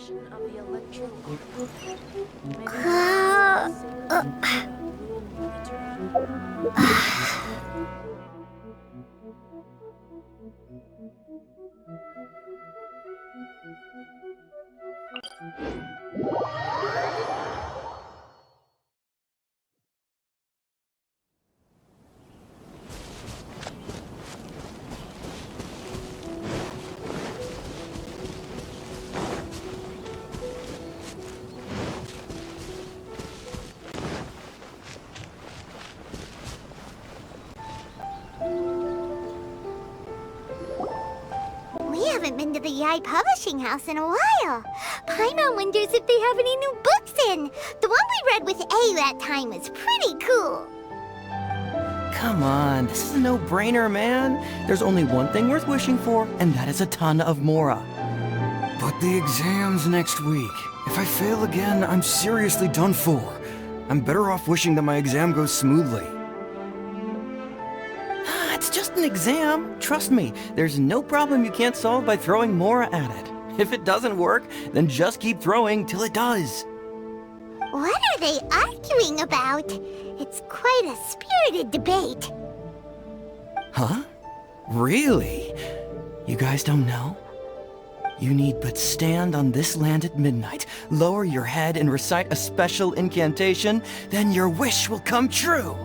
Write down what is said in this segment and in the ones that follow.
section of the electro cord. Maybe We haven't been to the Yae Publishing House in a while. Paimon wonders if they have any new books in. The one we read with A that time was pretty cool. Come on, this is a no-brainer, man. There's only one thing worth wishing for, and that is a ton of Mora. But the exam's next week. If I fail again, I'm seriously done for. I'm better off wishing that my exam goes smoothly. It's just an exam. Trust me, there's no problem you can't solve by throwing Mora at it. If it doesn't work, then just keep throwing till it does. What are they arguing about? It's quite a spirited debate. Huh? Really? You guys don't know? You need but stand on this land at midnight, lower your head and recite a special incantation, then your wish will come true.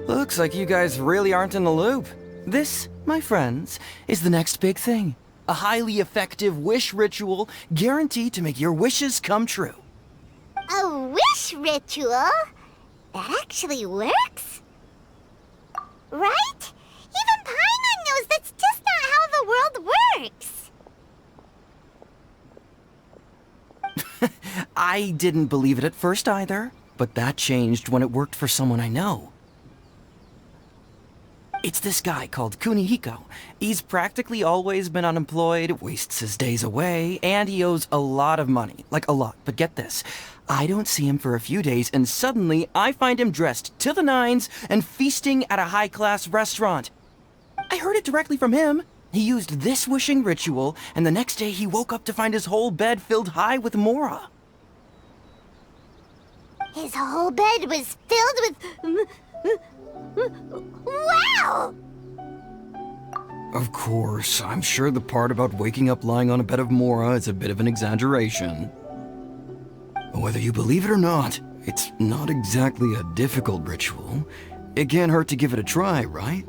Looks like you guys really aren't in the loop. This, my friends, is the next big thing. A highly effective wish ritual guaranteed to make your wishes come true. A wish ritual? That actually works? Right? Even Paimon knows that's just not how the world works. I didn't believe it at first either, but that changed when it worked for someone I know. It's this guy called Kunihiko. He's practically always been unemployed, wastes his days away, and he owes a lot of money. Like a lot, but get this. I don't see him for a few days, and suddenly I find him dressed to the nines and feasting at a high-class restaurant. I heard it directly from him. He used this wishing ritual, and the next day he woke up to find his whole bed filled high with Mora. His whole bed was filled with... Wow! Of course, I'm sure the part about waking up lying on a bed of Mora is a bit of an exaggeration. Whether you believe it or not, it's not exactly a difficult ritual. It can't hurt to give it a try, right?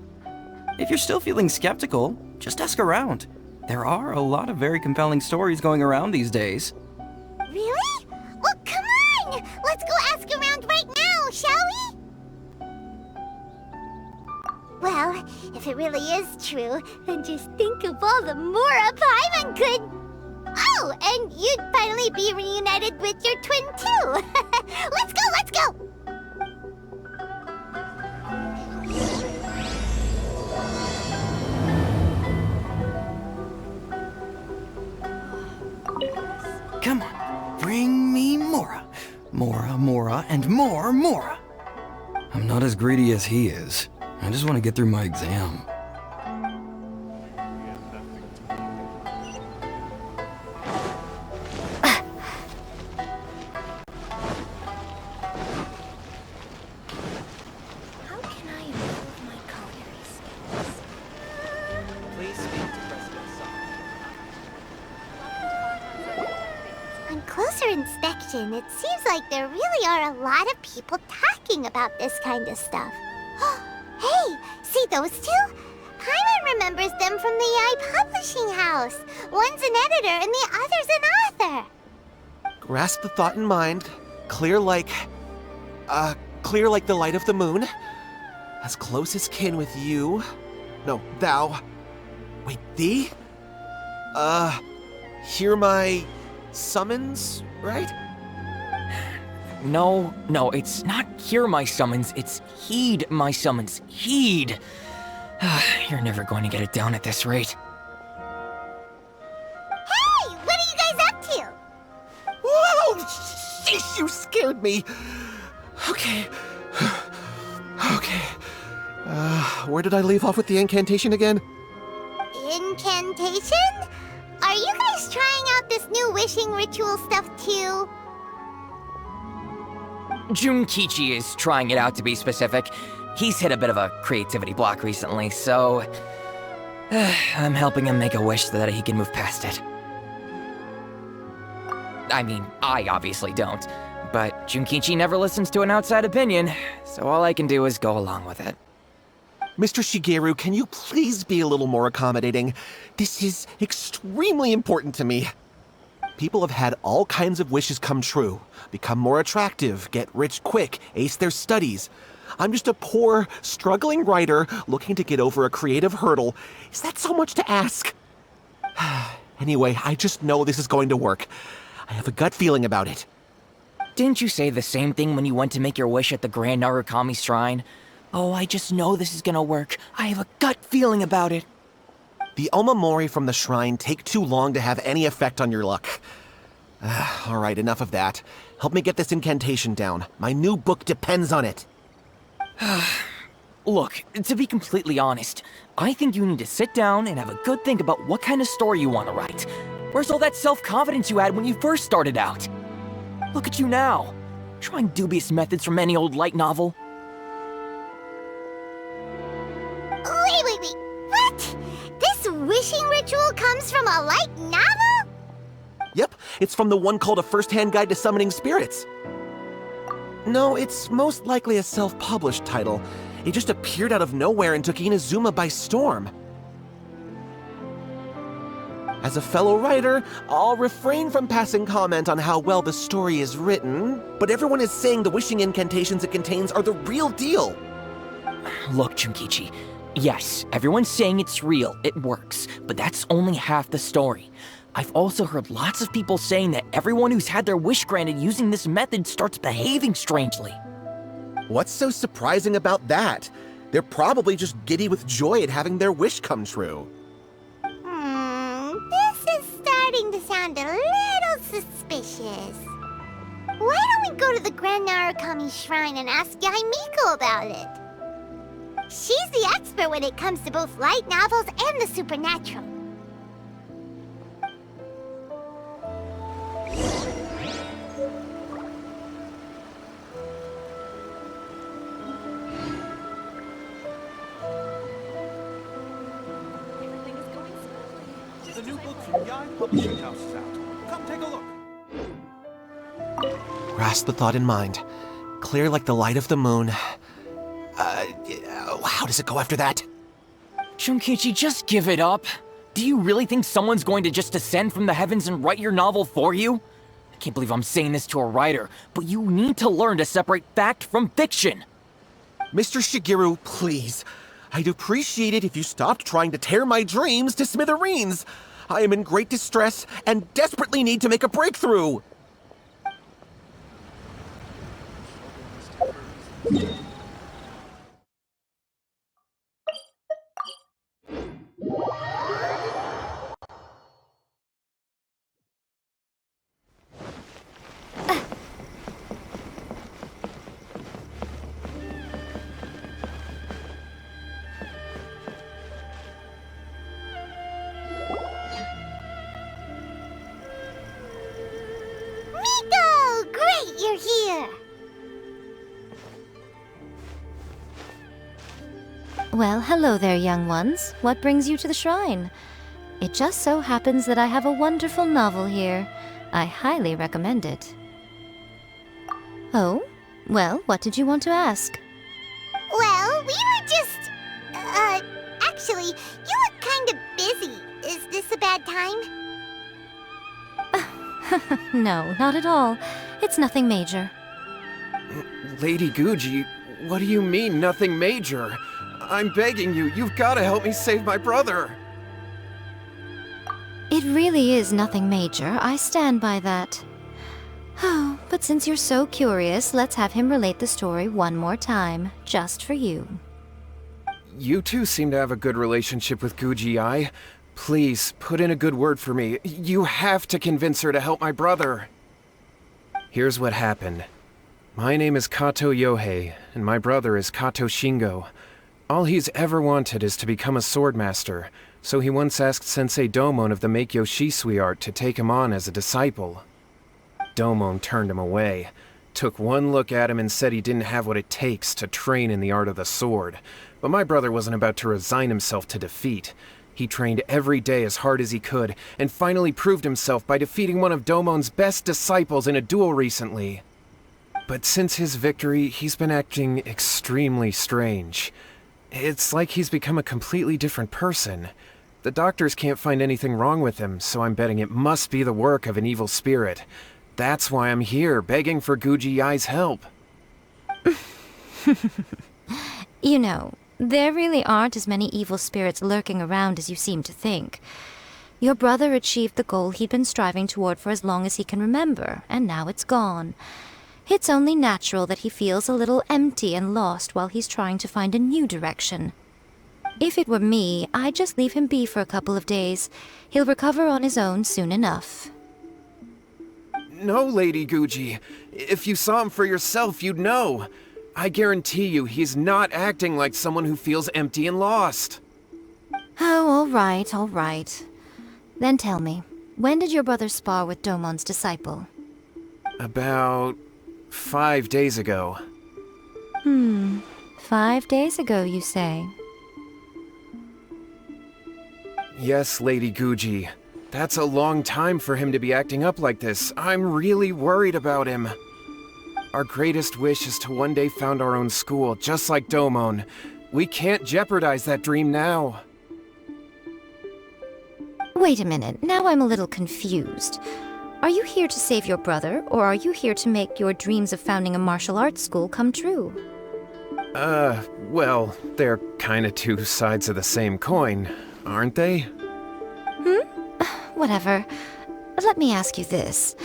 If you're still feeling skeptical, just ask around. There are a lot of very compelling stories going around these days. Really? Well, come on! Let's go ask around right now, shall we? Well, if it really is true, then just think of all the Mora Paimon could... Oh, and you'd finally be reunited with your twin, too! Let's go, let's go! Come on, bring me Mora. Mora, Mora, and more Mora. I'm not as greedy as he is. I just want to get through my exam. how can I improve my culinary skills? Please speak to President Song. On closer inspection, it seems like there really are a lot of people talking about this kind of stuff. Hey, see those two? Paimon remembers them from the Yae Publishing House. One's an editor and the other's an author. Grasp the thought in mind. Clear like the light of the moon. As close as kin with you. No, thou. Wait, thee? Hear my summons, right? No, it's not hear my summons, it's heed my summons. Heed! You're never going to get it down at this rate. Hey, what are you guys up to? Whoa! Sheesh, you scared me! Okay. Okay. Where did I leave off with the incantation again? Incantation? Are you guys trying out about this new wishing ritual stuff too? Junkichi is trying it out, to be specific. He's hit a bit of a creativity block recently, so... I'm helping him make a wish so that he can move past it. I mean, I obviously don't, but Junkichi never listens to an outside opinion, so all I can do is go along with it. Mr. Shigeru, can you please be a little more accommodating? This is extremely important to me. People have had all kinds of wishes come true, become more attractive, get rich quick, ace their studies. I'm just a poor, struggling writer looking to get over a creative hurdle. Is that so much to ask? Anyway, I just know this is going to work. I have a gut feeling about it. Didn't you say the same thing when you went to make your wish at the Grand Narukami Shrine? Oh, I just know this is gonna work. I have a gut feeling about it. The omamori from the shrine take too long to have any effect on your luck. Alright, enough of that. Help me get this incantation down. My new book depends on it. Look, to be completely honest, I think you need to sit down and have a good think about what kind of story you want to write. Where's all that self-confidence you had when you first started out? Look at you now, trying dubious methods from any old light novel. Wait. What? This wishing ritual comes from a light novel? Yep, it's from the one called A First-Hand Guide to Summoning Spirits. No, it's most likely a self-published title. It just appeared out of nowhere and took Inazuma by storm. As a fellow writer, I'll refrain from passing comment on how well the story is written, but everyone is saying the wishing incantations it contains are the real deal. Look, Junkichi, yes, everyone's saying it's real, it works, but that's only half the story. I've also heard lots of people saying that everyone who's had their wish granted using this method starts behaving strangely. What's so surprising about that? They're probably just giddy with joy at having their wish come true. This is starting to sound a little suspicious. Why don't we go to the Grand Narukami Shrine and ask Yaemiko about it? She's the expert when it comes to both light novels and the supernatural. The new book from Yae Publishing House is out. Come take a look. Grasp the thought in mind. Clear like the light of the moon. How does it go after that? Junkichi, just give it up. Do you really think someone's going to just descend from the heavens and write your novel for you? I can't believe I'm saying this to a writer, but you need to learn to separate fact from fiction. Mr. Shigeru, please. I'd appreciate it if you stopped trying to tear my dreams to smithereens. I am in great distress and desperately need to make a breakthrough. Miko! Great, you're here! Well, hello there, young ones. What brings you to the shrine? It just so happens that I have a wonderful novel here. I highly recommend it. Oh? Well, what did you want to ask? Well, we were just... actually, you look kind of busy. Is this a bad time? No, not at all. It's nothing major. Lady Guji, what do you mean, nothing major? I'm begging you, you've got to help me save my brother. It really is nothing major. I stand by that. Oh, but since you're so curious, let's have him relate the story one more time, just for you. You two seem to have a good relationship with Guji-ai. Please, put in a good word for me. You have to convince her to help my brother. Here's what happened. My name is Kato Yohei, and my brother is Kato Shingo. All he's ever wanted is to become a swordmaster, So he once asked Sensei Domon of the Meikyo Shisui art to take him on as a disciple. Domon turned him away, took one look at him and said he didn't have what it takes to train in the art of the sword. But my brother wasn't about to resign himself to defeat. He trained every day as hard as he could, and finally proved himself by defeating one of Domon's best disciples in a duel recently. But since his victory, he's been acting extremely strange. It's like he's become a completely different person. The doctors can't find anything wrong with him, so I'm betting it must be the work of an evil spirit. That's why I'm here, begging for Guji Yai's help. You know, there really aren't as many evil spirits lurking around as you seem to think. Your brother achieved the goal he'd been striving toward for as long as he can remember, and now it's gone. It's only natural that he feels a little empty and lost while he's trying to find a new direction. If it were me, I'd just leave him be for a couple of days. He'll recover on his own soon enough. No, Lady Guji. If you saw him for yourself, you'd know. I guarantee you he's not acting like someone who feels empty and lost. Oh, all right. Then tell me, when did your brother spar with Domon's disciple? About 5 days ago. 5 days ago, you say? Yes, Lady Guji. That's a long time for him to be acting up like this. I'm really worried about him. Our greatest wish is to one day found our own school, just like Domon. We can't jeopardize that dream now. Wait a minute, now I'm a little confused. Are you here to save your brother, or are you here to make your dreams of founding a martial arts school come true? Well, they're kinda two sides of the same coin, aren't they? Whatever. Let me ask you this.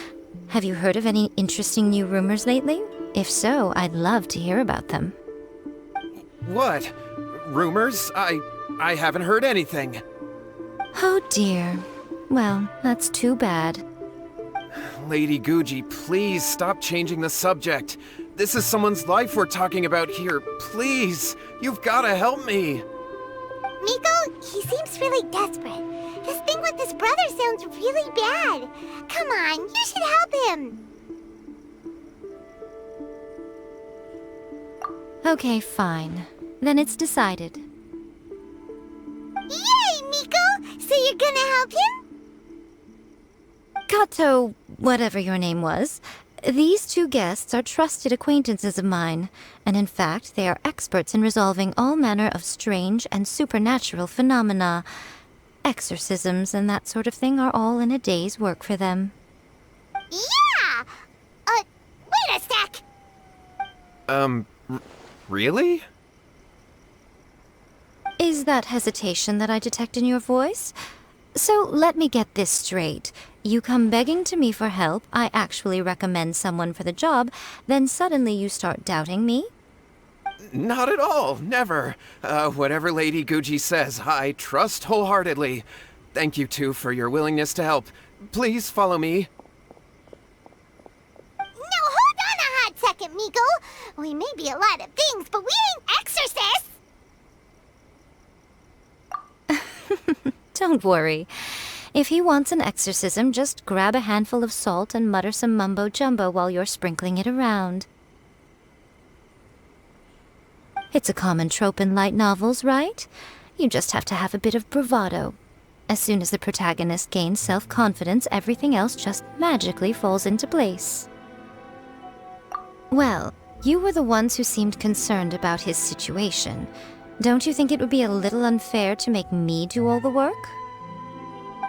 Have you heard of any interesting new rumors lately? If so, I'd love to hear about them. What? Rumors? I haven't heard anything. Oh dear. Well, that's too bad. Lady Guji, please stop changing the subject. This is someone's life we're talking about here. Please, you've gotta help me. Miko, he seems really desperate. This thing with his brother sounds really bad. Come on, you should help him. Okay, fine. Then it's decided. Yay, Miko! So you're gonna help him? Kato, whatever your name was, these two guests are trusted acquaintances of mine, and in fact, they are experts in resolving all manner of strange and supernatural phenomena. Exorcisms and that sort of thing are all in a day's work for them. Yeah! Wait a sec! Really? Is that hesitation that I detect in your voice? So let me get this straight. You come begging to me for help, I actually recommend someone for the job, then suddenly you start doubting me? Not at all, never. Whatever Lady Guji says, I trust wholeheartedly. Thank you two for your willingness to help. Please follow me. Now hold on a hot second, Miko. We may be a lot of things, but we ain't exorcists! Don't worry. If he wants an exorcism, just grab a handful of salt and mutter some mumbo-jumbo while you're sprinkling it around. It's a common trope in light novels, right? You just have to have a bit of bravado. As soon as the protagonist gains self-confidence, everything else just magically falls into place. Well, you were the ones who seemed concerned about his situation. Don't you think it would be a little unfair to make me do all the work?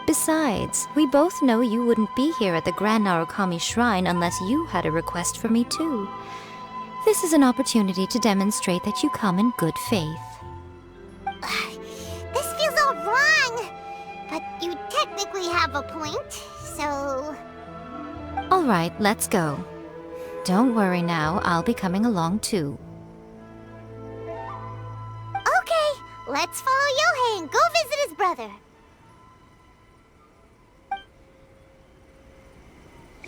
Besides, we both know you wouldn't be here at the Grand Narukami Shrine unless you had a request for me too. This is an opportunity to demonstrate that you come in good faith. This feels all wrong! But you technically have a point, so... All right, let's go. Don't worry now, I'll be coming along too. Okay, let's follow Yohei and go visit his brother.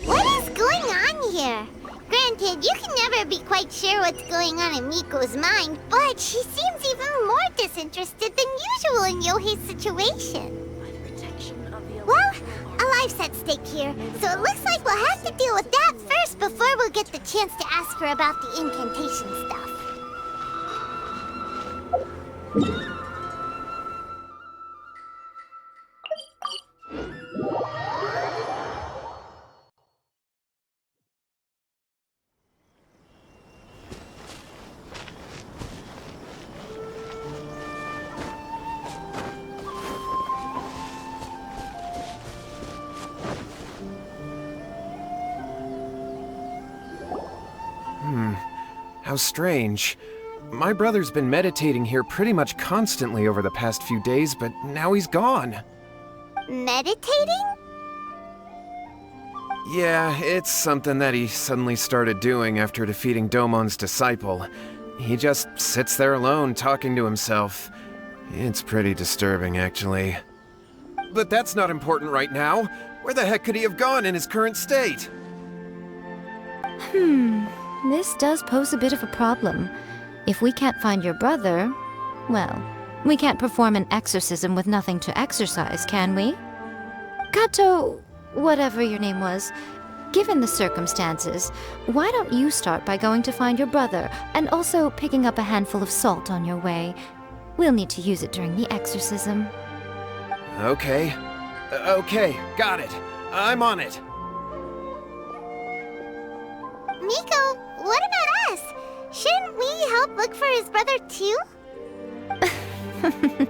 What is going on here? Granted, you can never be quite sure what's going on in Miko's mind, but she seems even seem more disinterested than usual in Yohei's situation. Well, a life's at stake here, so it looks like we'll have to deal with that first before we'll get the chance to ask her about the incantation stuff. How strange. My brother's been meditating here pretty much constantly over the past few days, but now he's gone. Meditating? Yeah, it's something that he suddenly started doing after defeating Domon's disciple. He just sits there alone, talking to himself. It's pretty disturbing, actually. But that's not important right now. Where the heck could he have gone in his current state? This does pose a bit of a problem. If we can't find your brother, well, we can't perform an exorcism with nothing to exorcise, can we? Kato, whatever your name was, given the circumstances, why don't you start by going to find your brother, and also picking up a handful of salt on your way? We'll need to use it during the exorcism. Okay. Okay, got it. I'm on it. Miko, what about us? Shouldn't we help look for his brother too?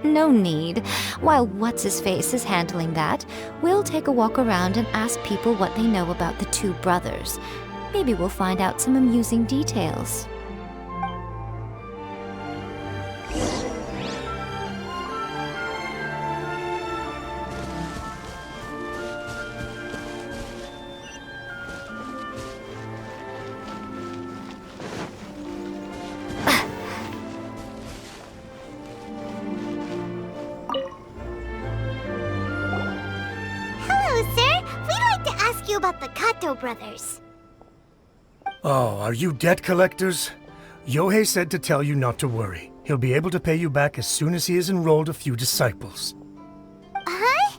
No need. While What's-His-Face is handling that, we'll take a walk around and ask people what they know about the two brothers. Maybe we'll find out some amusing details. About the Kato brothers. Oh, are you debt collectors? Yohei said to tell you not to worry. He'll be able to pay you back as soon as he has enrolled a few disciples. Huh?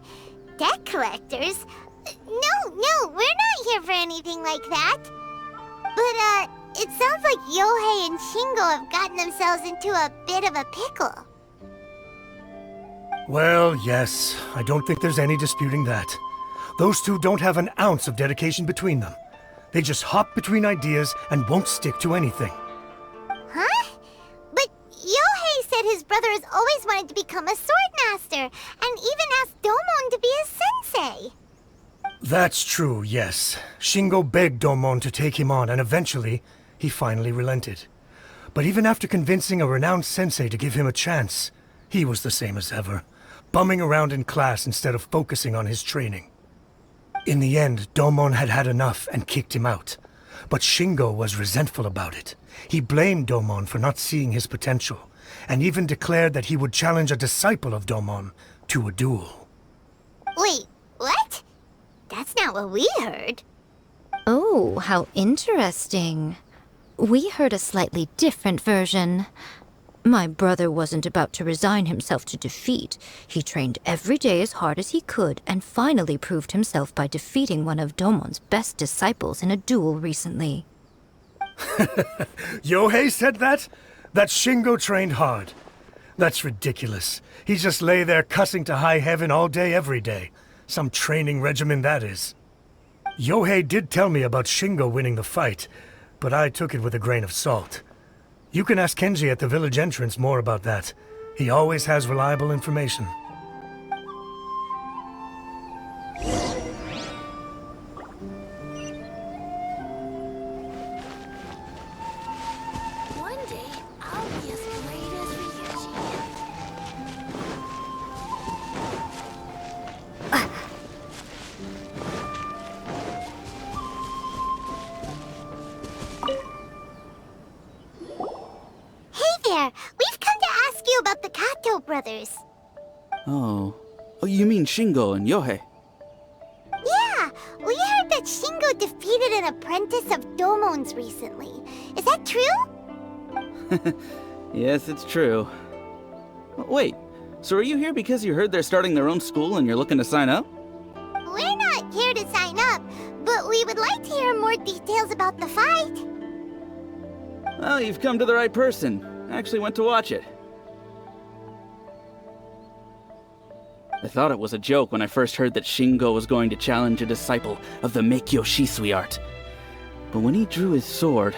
Debt collectors? No, we're not here for anything like that. But, it sounds like Yohei and Shingo have gotten themselves into a bit of a pickle. Well, yes. I don't think there's any disputing that. Those two don't have an ounce of dedication between them. They just hop between ideas and won't stick to anything. Huh? But Yohei said his brother has always wanted to become a sword master, and even asked Domon to be his sensei. That's true, yes. Shingo begged Domon to take him on, and eventually, he finally relented. But even after convincing a renowned sensei to give him a chance, he was the same as ever, bumming around in class instead of focusing on his training. In the end, Domon had had enough and kicked him out. But Shingo was resentful about it. He blamed Domon for not seeing his potential, and even declared that he would challenge a disciple of Domon to a duel. Wait, what? That's not what we heard. Oh, how interesting. We heard a slightly different version. My brother wasn't about to resign himself to defeat. He trained every day as hard as he could and finally proved himself by defeating one of Domon's best disciples in a duel recently. Yohei said that? That Shingo trained hard. That's ridiculous. He just lay there cussing to high heaven all day every day. Some training regimen that is. Yohei did tell me about Shingo winning the fight, but I took it with a grain of salt. You can ask Kenji at the village entrance more about that. He always has reliable information. One day, I'll be as great as Ryuji. There, we've come to ask you about the Kato brothers. Oh, you mean Shingo and Yohei? Yeah, we heard that Shingo defeated an apprentice of Domon's recently. Is that true? Yes, it's true. Wait, so are you here because you heard they're starting their own school and you're looking to sign up? We're not here to sign up, but we would like to hear more details about the fight. Well, you've come to the right person. I actually went to watch it. I thought it was a joke when I first heard that Shingo was going to challenge a disciple of the Meikyo Shisui art. But when he drew his sword,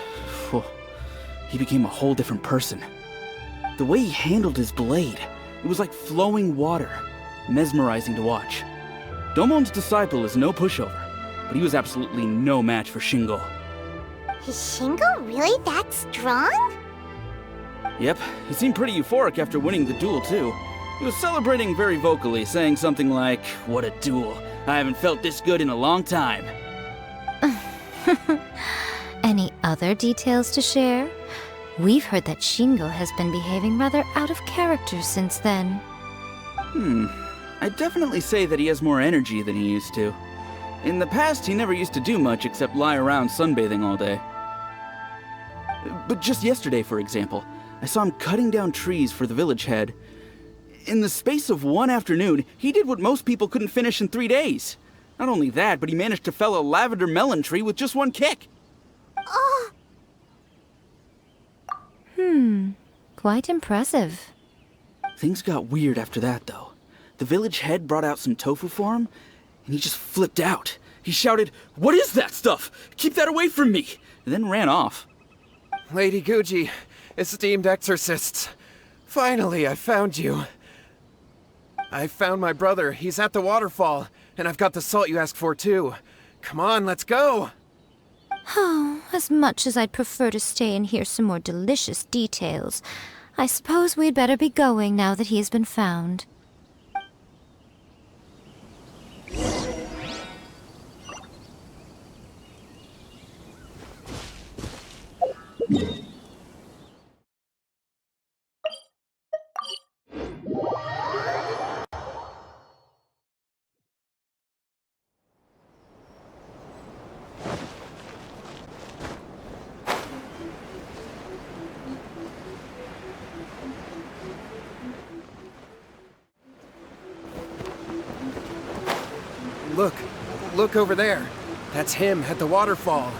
he became a whole different person. The way he handled his blade, it was like flowing water, mesmerizing to watch. Domon's disciple is no pushover, but he was absolutely no match for Shingo. Is Shingo really that strong? Yep, he seemed pretty euphoric after winning the duel too. He was celebrating very vocally, saying something like, "What a duel. I haven't felt this good in a long time." Any other details to share? We've heard that Shingo has been behaving rather out of character since then. I'd definitely say that he has more energy than he used to. In the past, he never used to do much except lie around sunbathing all day. But just yesterday, for example, I saw him cutting down trees for the village head. In the space of one afternoon, he did what most people couldn't finish in 3 days. Not only that, but he managed to fell a lavender melon tree with just one kick. Oh, Quite impressive. Things got weird after that, though. The village head brought out some tofu for him, and he just flipped out. He shouted, "What is that stuff? Keep that away from me!" and then ran off. Lady Guji, esteemed exorcists. Finally, I found you. I found my brother. He's at the waterfall, and I've got the salt you asked for, too. Come on, let's go! Oh, as much as I'd prefer to stay and hear some more delicious details, I suppose we'd better be going now that he has been found. Look over there. That's him at the waterfall.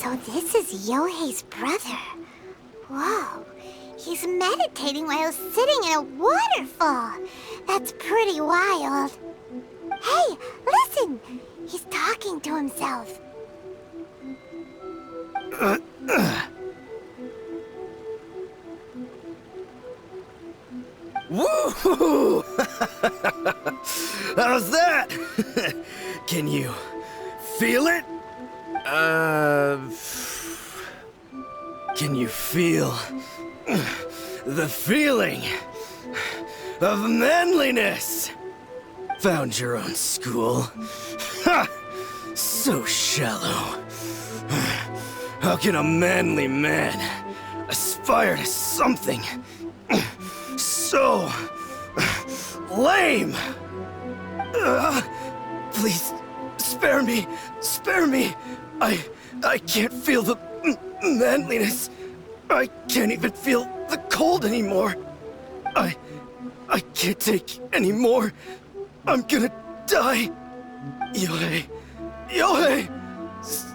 so this is Yohei's brother. Whoa, he's meditating while sitting in a waterfall. That's pretty wild. Hey, listen! He's talking to himself. Woo! How's that? Can you feel it? Can you feel the feeling of manliness? Found your own school? Ha! So shallow. How can a manly man aspire to something so lame? Please, spare me. Spare me. I can't feel the manliness. I can't even feel the cold anymore. I can't take any more. I'm gonna die. Yohei. Yohei!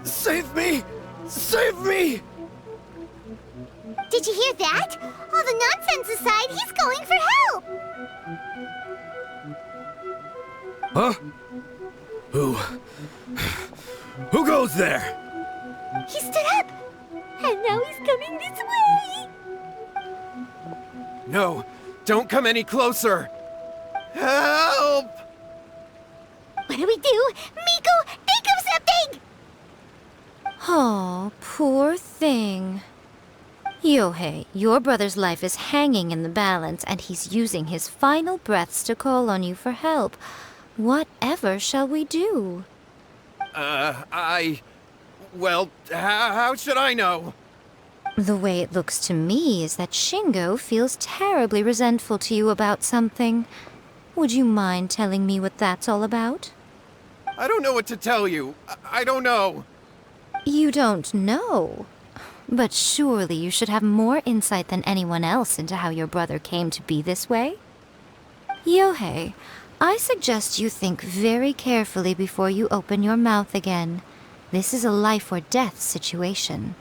Save me! Save me! Did you hear that? All the nonsense aside, he's calling for help! Huh? Who goes there? He stood up! And now he's coming this way! No, don't come any closer! Help! What do we do? Miko, think of something! Oh, poor thing. Yohei, your brother's life is hanging in the balance, and he's using his final breaths to call on you for help. Whatever shall we do? Well, how should I know? The way it looks to me is that Shingo feels terribly resentful to you about something. Would you mind telling me what that's all about? I don't know what to tell you. I don't know. You don't know. But surely you should have more insight than anyone else into how your brother came to be this way? Yohei, I suggest you think very carefully before you open your mouth again. This is a life or death situation.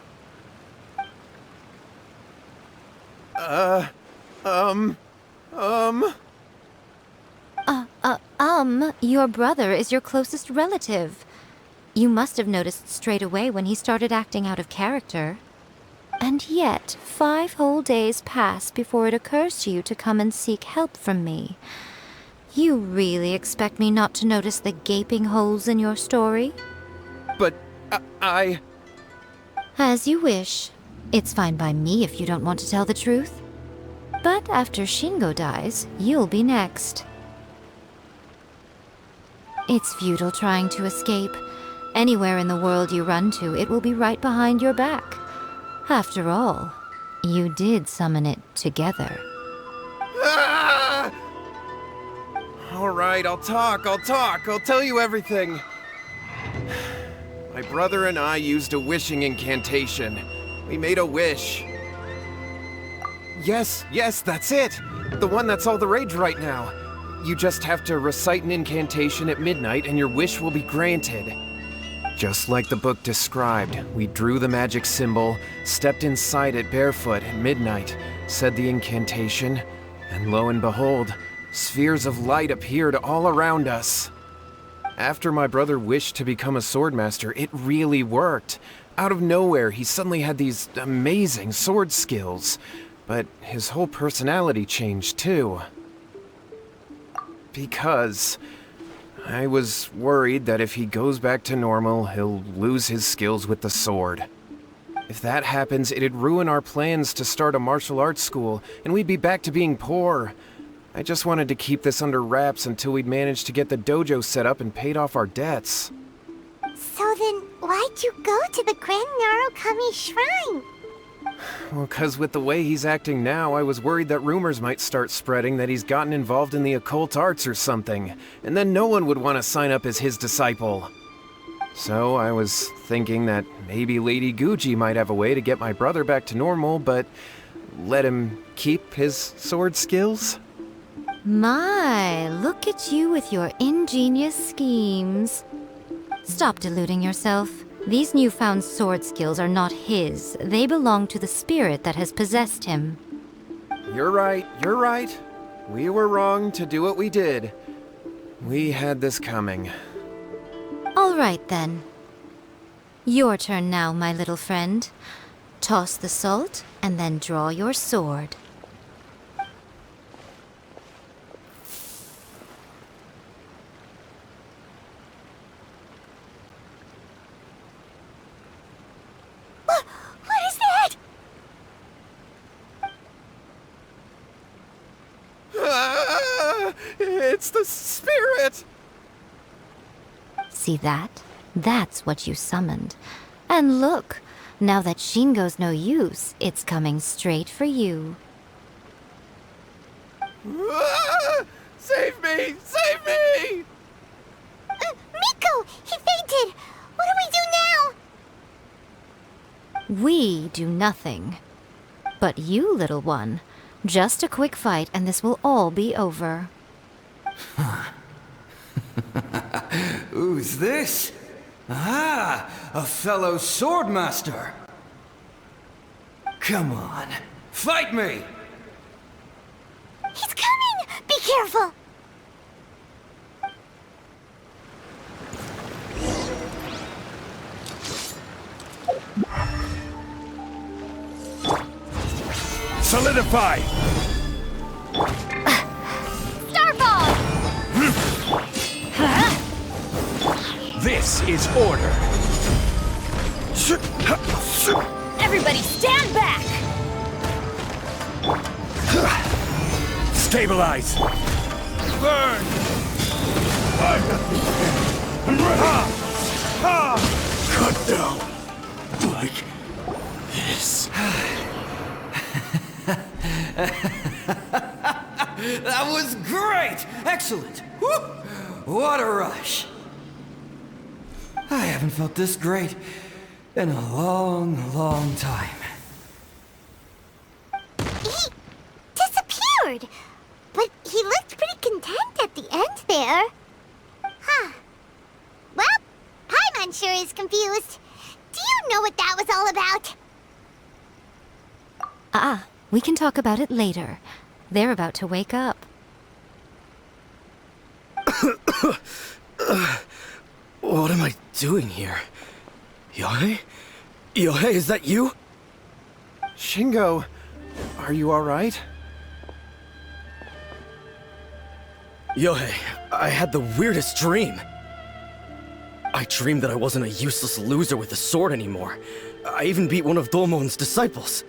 Your brother is your closest relative. You must have noticed straight away when he started acting out of character. And yet, 5 whole days pass before it occurs to you to come and seek help from me. You really expect me not to notice the gaping holes in your story? But I... As you wish. It's fine by me if you don't want to tell the truth. But after Shingo dies, you'll be next. It's futile trying to escape. Anywhere in the world you run to, it will be right behind your back. After all, you did summon it together. Ah! All right, I'll talk. I'll tell you everything. My brother and I used a wishing incantation. We made a wish. Yes, that's it. The one that's all the rage right now. You just have to recite an incantation at midnight and your wish will be granted. Just like the book described, we drew the magic symbol, stepped inside it barefoot at midnight, said the incantation, and lo and behold, spheres of light appeared all around us. After my brother wished to become a swordmaster, it really worked. Out of nowhere, he suddenly had these amazing sword skills, but his whole personality changed too. Because I was worried that if he goes back to normal, he'll lose his skills with the sword. If that happens, it'd ruin our plans to start a martial arts school, and we'd be back to being poor. I just wanted to keep this under wraps until we'd managed to get the dojo set up and paid off our debts. So then, why'd you go to the Grand Narukami Shrine? Well, 'cause with the way he's acting now, I was worried that rumors might start spreading that he's gotten involved in the occult arts or something, and then no one would want to sign up as his disciple. So I was thinking that maybe Lady Guji might have a way to get my brother back to normal, but let him keep his sword skills? My, look at you with your ingenious schemes. Stop deluding yourself. These newfound sword skills are not his. They belong to the spirit that has possessed him. You're right. We were wrong to do what we did. We had this coming. All right, then. Your turn now, my little friend. Toss the salt, and then draw your sword. What is that? It's the spirit! See that? That's what you summoned. And look, now that Shingo's no use, it's coming straight for you. Save me! Save me! Miko! He fainted! What do we do now? We do nothing. But you, little one, just a quick fight and this will all be over. Who's this? Ah, a fellow swordmaster. Come on, fight me! He's coming! Be careful! Solidify! Starball! This is order. Everybody stand back! Stabilize! Burn! Cut down! Like this. That was great! Excellent! Woo! What a rush! I haven't felt this great In a long, long time. He disappeared! But he looked pretty content at the end there. Huh. Well, Paimon sure is confused. Do you know what that was all about? We can talk about it later. They're about to wake up. What am I doing here? Yohei? Yohei, is that you? Shingo, are you alright? Yohei, I had the weirdest dream. I dreamed that I wasn't a useless loser with a sword anymore. I even beat one of Domon's disciples.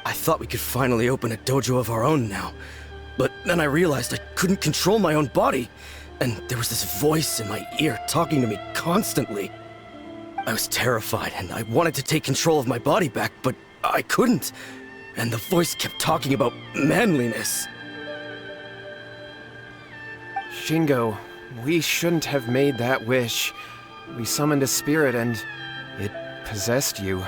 I thought we could finally open a dojo of our own now. But then I realized I couldn't control my own body. And there was this voice in my ear talking to me constantly. I was terrified and I wanted to take control of my body back, but I couldn't. And the voice kept talking about manliness. Shingo, we shouldn't have made that wish. We summoned a spirit and it possessed you.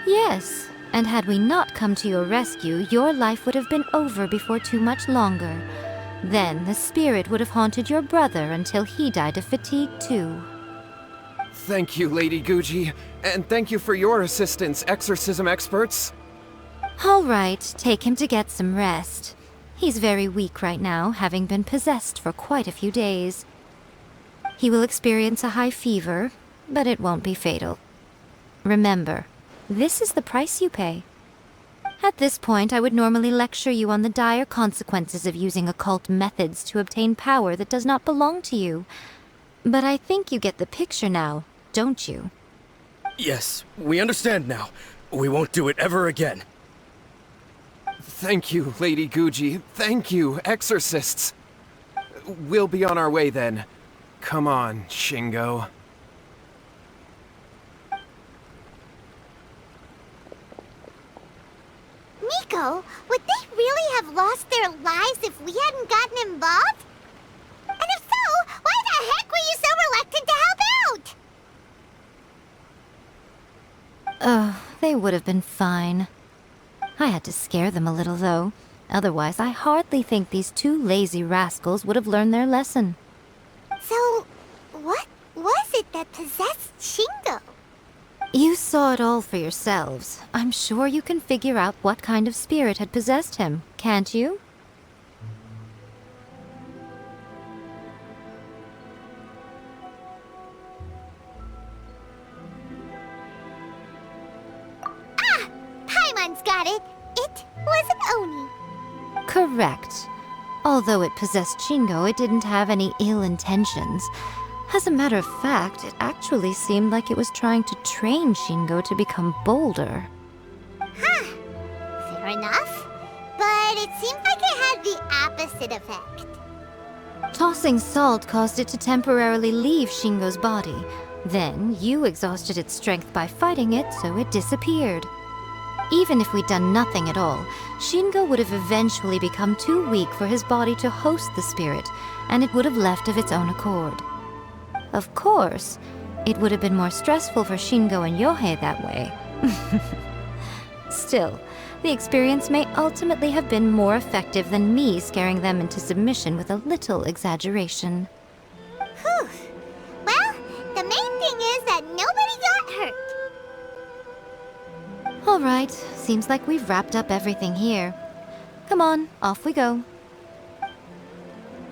Yes, and had we not come to your rescue, your life would have been over before too much longer. Then the spirit would have haunted your brother until he died of fatigue too. Thank you, Lady Guji, and thank you for your assistance, exorcism experts. All right, take him to get some rest. He's very weak right now, having been possessed for quite a few days. He will experience a high fever, but it won't be fatal. Remember, this is the price you pay. At this point, I would normally lecture you on the dire consequences of using occult methods to obtain power that does not belong to you. But I think you get the picture now, don't you? Yes, we understand now. We won't do it ever again. Thank you, Lady Guji. Thank you, exorcists. We'll be on our way then. Come on, Shingo. Miko, would they really have lost their lives if we hadn't gotten involved? And if so, why the heck were you so reluctant to help out? Oh, they would have been fine. I had to scare them a little, though. Otherwise, I hardly think these two lazy rascals would have learned their lesson. So, what was it that possessed Shingo? You saw it all for yourselves. I'm sure you can figure out what kind of spirit had possessed him, can't you? Paimon's got it. It was an Oni. Correct. Although it possessed Shingo, it didn't have any ill intentions. As a matter of fact, it actually seemed like it was trying to train Shingo to become bolder. Huh. Fair enough. But it seemed like it had the opposite effect. Tossing salt caused it to temporarily leave Shingo's body. Then, you exhausted its strength by fighting it, so it disappeared. Even if we'd done nothing at all, Shingo would have eventually become too weak for his body to host the spirit, and it would have left of its own accord. Of course, it would have been more stressful for Shingo and Yohei that way. Still, the experience may ultimately have been more effective than me scaring them into submission with a little exaggeration. Whew. Well, the main thing is that nobody got hurt. All right, seems like we've wrapped up everything here. Come on, off we go.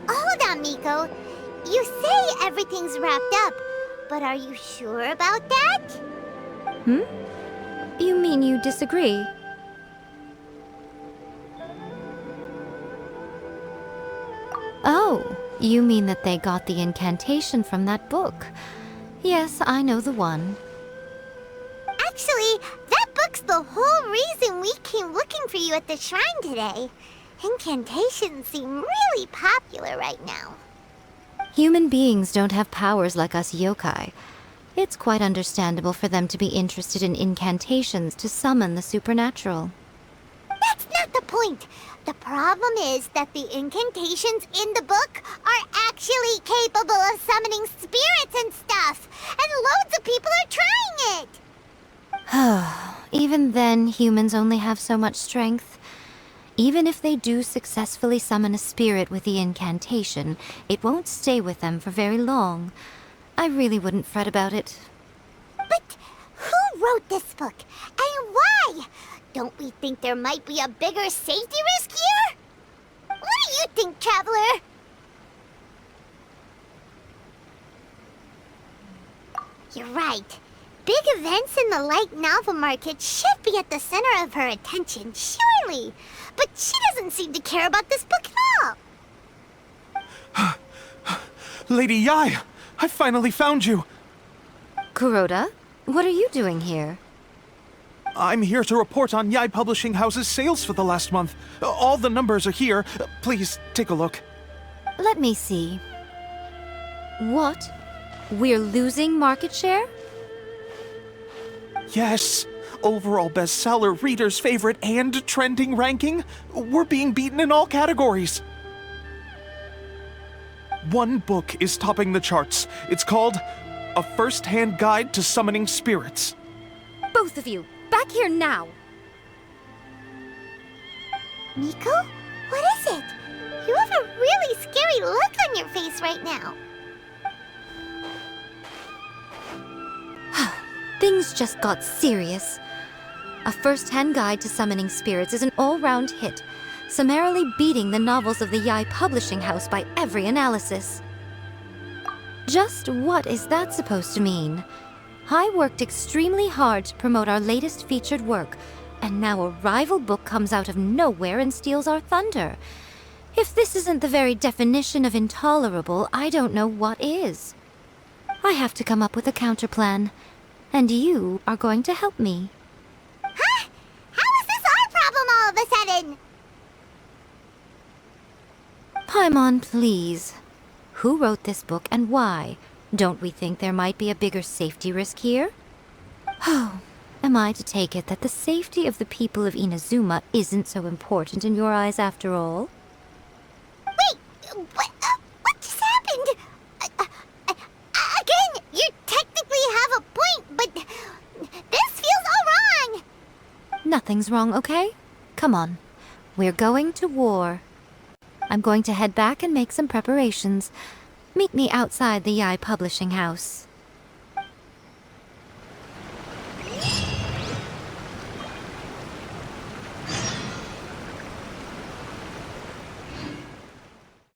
Hold on, Miko. You say everything's wrapped up, but are you sure about that? You mean you disagree? Oh, you mean that they got the incantation from that book. Yes, I know the one. Actually, that book's the whole reason we came looking for you at the shrine today. Incantations seem really popular right now. Human beings don't have powers like us yokai. It's quite understandable for them to be interested in incantations to summon the supernatural. That's not the point. The problem is that the incantations in the book are actually capable of summoning spirits and stuff, and loads of people are trying it. Even then, humans only have so much strength. Even if they do successfully summon a spirit with the incantation, it won't stay with them for very long. I really wouldn't fret about it. But who wrote this book, and why? Don't we think there might be a bigger safety risk here? What do you think, Traveler? You're right. Big events in the light novel market should be at the center of her attention, surely. But she doesn't seem to care about this book at all. Lady Yae, I finally found you. Kuroda, what are you doing here? I'm here to report on Yae Publishing House's sales for the last month. All the numbers are here. Please, take a look. Let me see. What? We're losing market share? Yes. Overall bestseller, reader's favorite, and trending ranking. We're being beaten in all categories. One book is topping the charts. It's called A First-Hand Guide to Summoning Spirits. Both of you, back here now! Miko? What is it? You have a really scary look on your face right now. Things just got serious. A First-Hand Guide to Summoning Spirits is an all-round hit, summarily beating the novels of the Yae Publishing House by every analysis. Just what is that supposed to mean? I worked extremely hard to promote our latest featured work, and now a rival book comes out of nowhere and steals our thunder. If this isn't the very definition of intolerable, I don't know what is. I have to come up with a counterplan, and you are going to help me. Huh? How is this our problem all of a sudden? Paimon, please. Who wrote this book and why? Don't we think there might be a bigger safety risk here? Oh, am I to take it that the safety of the people of Inazuma isn't so important in your eyes after all? Wait, what just happened? Again, you technically have a point, but this feels all wrong. Nothing's wrong, okay? Come on. We're going to war. I'm going to head back and make some preparations. Meet me outside the Yae Publishing House.